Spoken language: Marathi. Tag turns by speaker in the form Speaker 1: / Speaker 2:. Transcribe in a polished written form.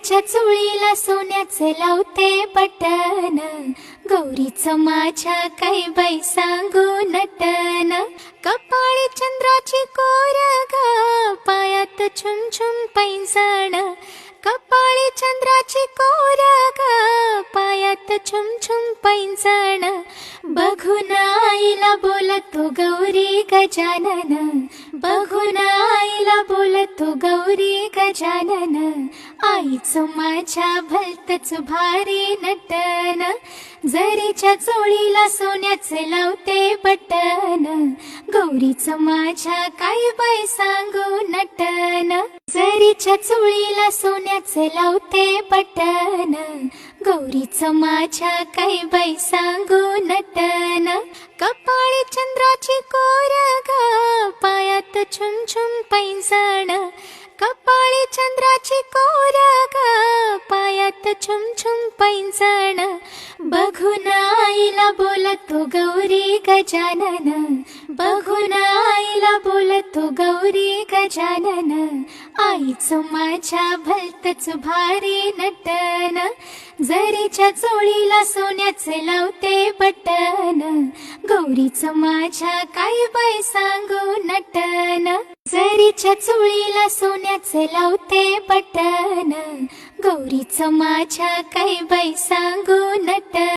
Speaker 1: जरीच्या चुळीला सोन्याचे लावते बटन, गौरीचं माझ्या काही बाई सांगू नटन. कपाळी चंद्राची कोर ग, पायात छुम छुम पैंजण. कपाळी चंद्राची कोर ग, पायात छुम छुम पैंजण. बघून आईला बोलतो गौरी गजानन, बघून आईला बोलतो गौरी गजानन. आईचं माझ्या भलतच भारी नटन, जरीच्या चोळीला सोन्याचे लावते बटन, गौरीचं माझ्या काय बाई सांगू नटन. जरीच्या चोळीला सोन्याचे लावते बटन, गौरीचं माझ्या काय बाई सांगू नटन. कपाळी चंद्राची कोर ग, पायात छुम छुम पैंजण. कपाळी चंद्राची कोर ग, पायात छुम छुम पैंजण. बघून आईला बोलतो गौरी गजानन, बघून आईला बोलतो गौरी गजानन. आईचं माझ्या भलतच भारी नटन, जरीच्या चोळीला सोन्याचे लावते बटन, गौरीचं माझ्या काय बाई सांगू नटन. जरीच्या चोळीला सोन्याचे लावते बटन, गौरीचं माझ्या काय बाई सांगू नटन.